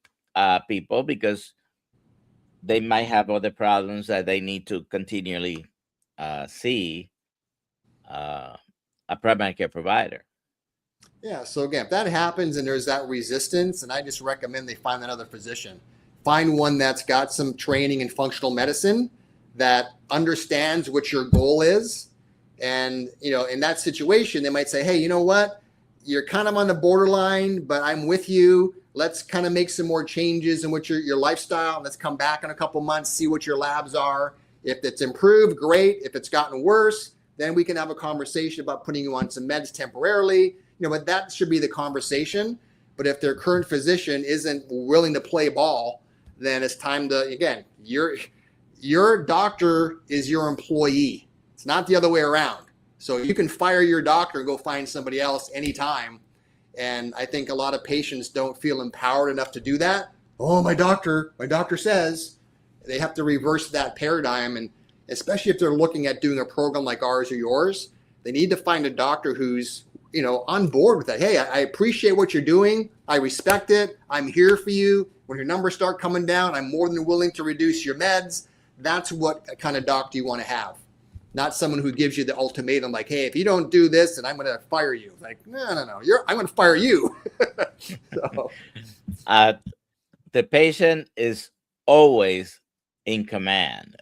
people, because they might have other problems that they need to continually see a primary care provider? Yeah. So again, if that happens and there's that resistance, and I just recommend they find another physician. Find one that's got some training in functional medicine, that understands what your goal is. And, in that situation, they might say, hey, you know what? You're kind of on the borderline, but I'm with you. Let's kind of make some more changes in what your lifestyle. Let's come back in a couple months, see what your labs are. If it's improved, great. If it's gotten worse, then we can have a conversation about putting you on some meds temporarily. But that should be the conversation. But if their current physician isn't willing to play ball, then it's time to, again, your doctor is your employee. It's not the other way around. So you can fire your doctor and go find somebody else anytime. And I think a lot of patients don't feel empowered enough to do that. Oh, my doctor says. They have to reverse that paradigm. And especially if they're looking at doing a program like ours or yours, they need to find a doctor who's, on board with that. Hey, I appreciate what you're doing. I respect it. I'm here for you. When your numbers start coming down, I'm more than willing to reduce your meds. That's what kind of doctor you want to have. Not someone who gives you the ultimatum like, hey, if you don't do this, then I'm going to fire you. Like, no. I'm going to fire you. So. The patient is always in command,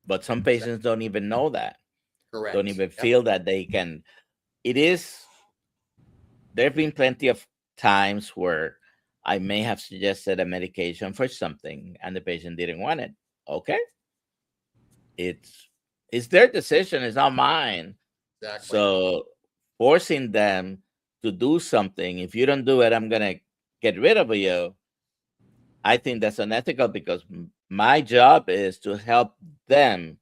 but some patients don't even know that. Correct. Don't even feel that they can. There have been plenty of times where I may have suggested a medication for something and the patient didn't want it. Okay. It's their decision. It's not mine. Exactly. So forcing them to do something, if you don't do it, I'm going to get rid of you. I think that's unethical, because my job is to help them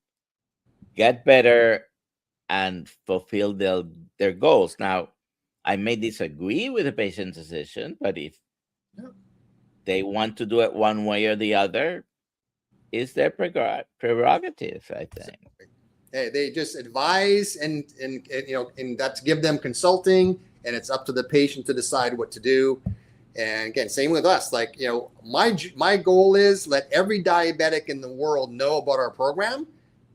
get better and fulfill their goals. Now, I may disagree with the patient's decision, but if they want to do it one way or the other, it's their prerogative, I think. Hey, they just advise and that's give them consulting, and it's up to the patient to decide what to do. And again, same with us. Like, my goal is let every diabetic in the world know about our program.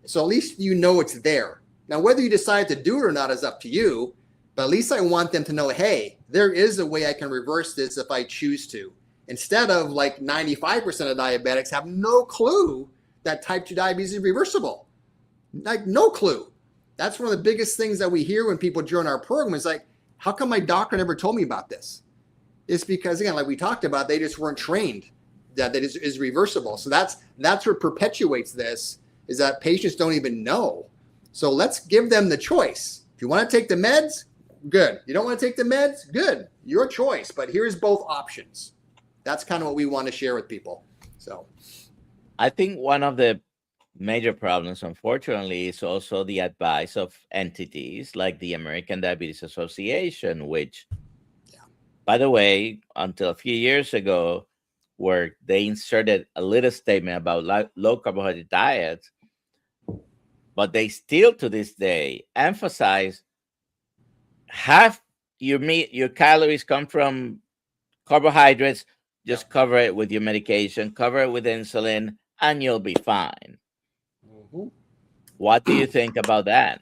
So at least it's there. Now, whether you decide to do it or not is up to you. But at least I want them to know, hey, there is a way I can reverse this if I choose to. instead of like 95% of diabetics have no clue that type 2 diabetes is reversible. Like no clue. That's one of the biggest things that we hear when people join our program is like, how come my doctor never told me about this? It's because, again, like we talked about, they just weren't trained that it is reversible. So that's what perpetuates this, is that patients don't even know. So let's give them the choice. If you want to take the meds, good. You don't want to take the meds, good. Your choice. But here's both options. That's kind of what we want to share with people. So I think one of the major problems, unfortunately, is also the advice of entities like the American Diabetes Association, which, by the way, until a few years ago, where they inserted a little statement about low carbohydrate diets, but they still to this day emphasize half your calories come from carbohydrates. Just cover it with your medication, cover it with insulin, and you'll be fine. What do you think about that?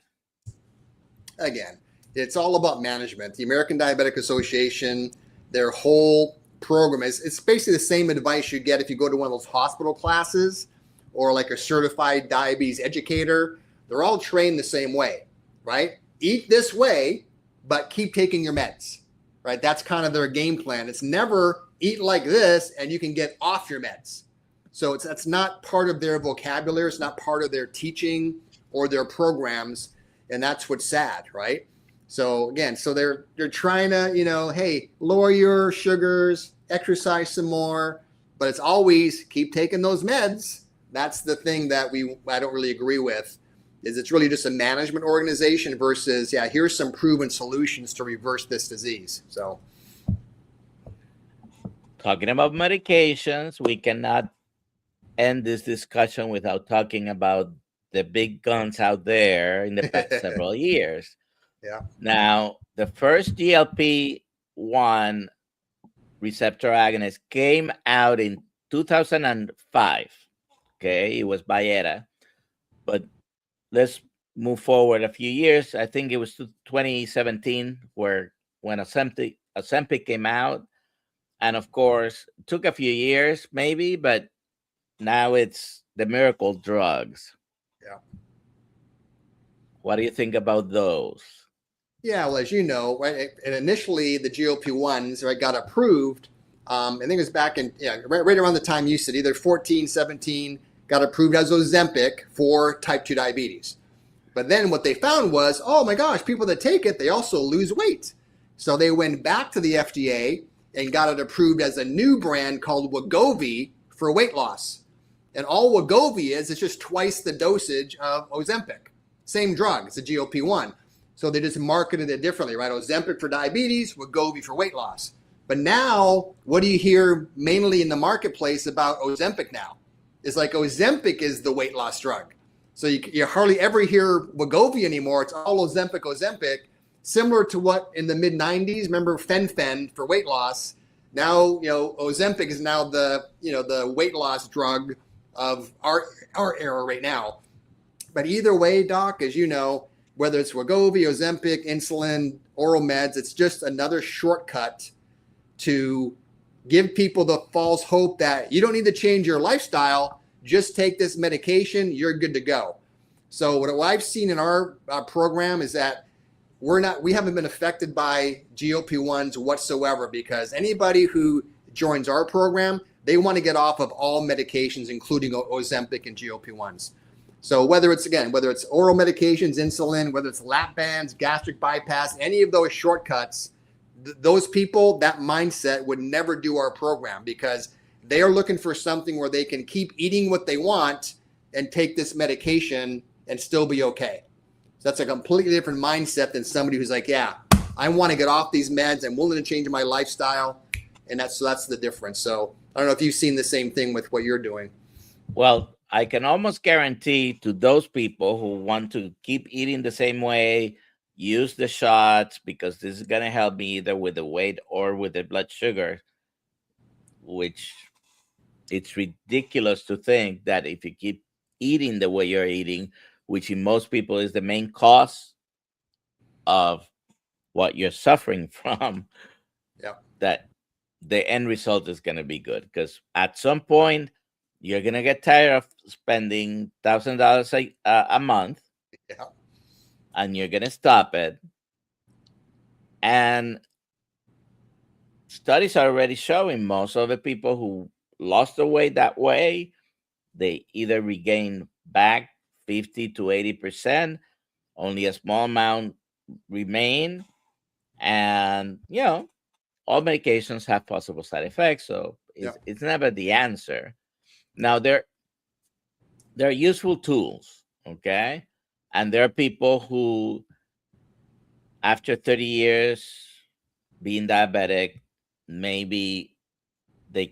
Again, it's all about management. The American Diabetic Association, their whole program it's basically the same advice you get if you go to one of those hospital classes or like a certified diabetes educator. They're all trained the same way, right? Eat this way, but keep taking your meds, right? That's kind of their game plan. It's never eat like this and you can get off your meds. So that's not part of their vocabulary. It's not part of their teaching or their programs. And that's what's sad, right? So again, so they're trying to, hey, lower your sugars, exercise some more, but it's always keep taking those meds. That's the thing that I don't really agree with, is it's really just a management organization versus, here's some proven solutions to reverse this disease. So talking about medications, we cannot end this discussion without talking about the big guns out there in the past several years. Yeah. Now, the first GLP-1 receptor agonist came out in 2005. Okay, it was Byetta. But let's move forward a few years. I think it was 2017 when Ozempic came out. And of course, it took a few years maybe, but now it's the miracle drugs. Yeah. What do you think about those? Yeah, well, as you know, right, and initially the GLP-1s, right, got approved. I think it was back in, right around the time you said, either 14, 17, got approved as Ozempic for type 2 diabetes. But then what they found was, oh my gosh, people that take it, they also lose weight. So they went back to the FDA and got it approved as a new brand called Wegovy for weight loss. And all Wegovy is just twice the dosage of Ozempic. Same drug, it's a GLP-1. So they just marketed it differently, right? Ozempic for diabetes, Wegovy for weight loss. But now, what do you hear mainly in the marketplace about Ozempic now? It's like Ozempic is the weight loss drug. So you hardly ever hear Wegovy anymore. It's all Ozempic, similar to what in the mid-90s, remember Fen for weight loss. Now, Ozempic is now the weight loss drug of our era right now. But either way, Doc, as you know, whether it's Wegovy, Ozempic, insulin, oral meds, it's just another shortcut to give people the false hope that you don't need to change your lifestyle. Just take this medication, you're good to go. So what I've seen in our program is that we haven't been affected by GLP-1s whatsoever, because anybody who joins our program, they want to get off of all medications, including Ozempic and GLP-1s. So whether it's oral medications, insulin, whether it's lap bands, gastric bypass, any of those shortcuts, those people, that mindset would never do our program, because they are looking for something where they can keep eating what they want and take this medication and still be okay. So that's a completely different mindset than somebody who's like, I want to get off these meds. I'm willing to change my lifestyle. And that's the difference. So I don't know if you've seen the same thing with what you're doing. Well, I can almost guarantee to those people who want to keep eating the same way, use the shots, because this is going to help me either with the weight or with the blood sugar, which it's ridiculous to think that if you keep eating the way you're eating, which in most people is the main cause of what you're suffering from, that the end result is going to be good, because at some point you're going to get tired of spending $1,000 a month, Yeah. and you're going to stop it. And studies are already showing most of the people who lost the weight that way, they either regain back 50 to 80%, only a small amount remain. And, all medications have possible side effects, so Yeah. it's never the answer. Now, they're useful tools, okay? And there are people who, after 30 years being diabetic, maybe they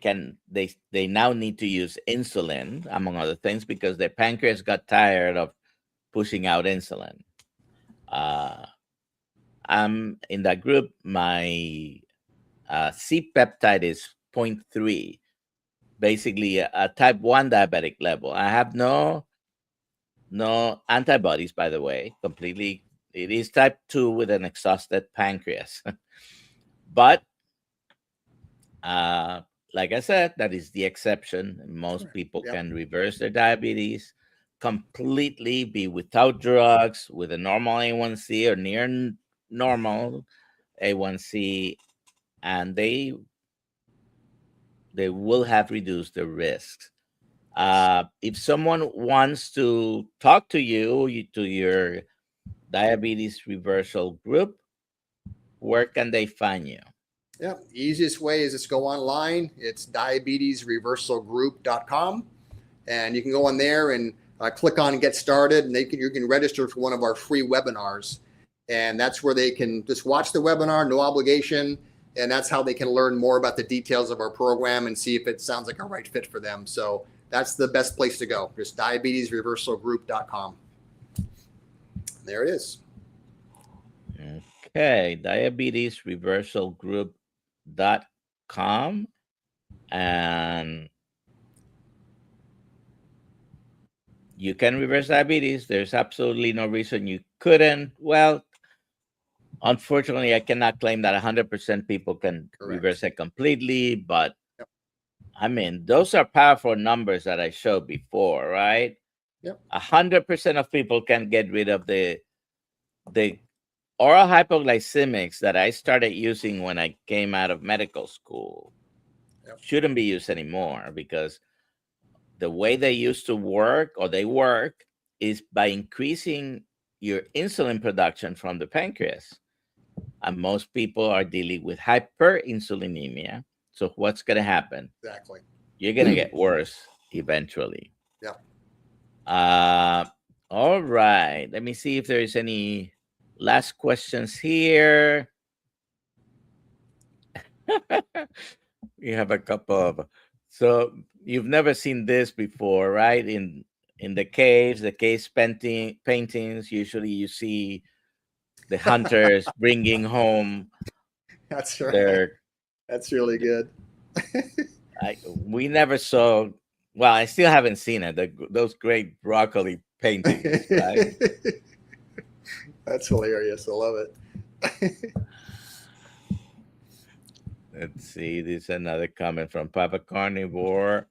now need to use insulin, among other things, because their pancreas got tired of pushing out insulin. I'm in that group. My C peptide is 0.3, basically a type 1 diabetic level. I have no antibodies, by the way, completely. It is type 2 with an exhausted pancreas. But like I said, that is the exception. Most Correct. people Yep. can reverse their diabetes completely, be without drugs, with a normal A1C or near normal A1C, and they will have reduced the risks. If someone wants to talk to to your diabetes reversal group, where can they find you? Yeah. Easiest way is just go online. It's diabetesreversalgroup.com. And you can go on there and click on get started, and you can register for one of our free webinars. And that's where they can just watch the webinar, no obligation. And that's how they can learn more about the details of our program and see if it sounds like a right fit for them. So that's the best place to go. Just diabetesreversalgroup.com. There it is. Okay, diabetesreversalgroup.com. And you can reverse diabetes. There's absolutely no reason you couldn't. Well, unfortunately, I cannot claim that 100% people can reverse it completely, but Yep. I mean, those are powerful numbers that I showed before, right? Yep. 100% of people can get rid of the oral hypoglycemics that I started using when I came out of medical school. Yep. Shouldn't be used anymore, because the way they used to work, or they work, is by increasing your insulin production from the pancreas. And most people are dealing with hyperinsulinemia. So what's going to happen? Exactly. You're going to get worse eventually. Yeah. All right. Let me see if there is any last questions here. We have a couple of. So you've never seen this before, right? In the caves, the cave paintings, usually you see the hunters bringing home That's right. their. That's really good. We never saw. Well, I still haven't seen it. Those great broccoli paintings, right? That's hilarious. I love it. Let's see. This is another comment from Papa Carnivore.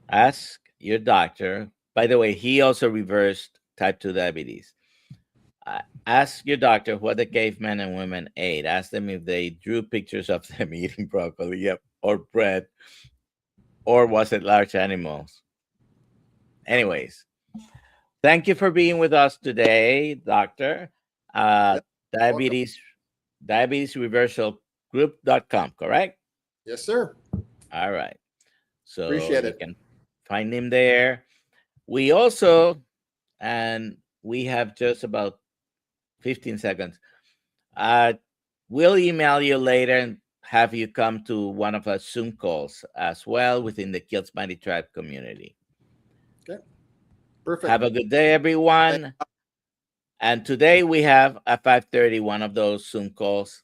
Ask your doctor. By the way, he also reversed type 2 diabetes. Ask your doctor what the cavemen and women ate. Ask them if they drew pictures of them eating broccoli, or bread, or was it large animals? Anyways, thank you for being with us today, doctor. Diabetes reversalgroup.com, correct? Yes, sir. All right. So Appreciate you it. can find him there. We also, and we have just about 15 seconds. We'll email you later and have you come to one of our Zoom calls as well within the Kiltz Mighty Tribe community. Okay. Perfect. Have a good day, everyone. And today we have at 5:30 one of those Zoom calls.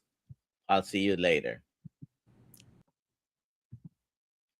I'll see you later.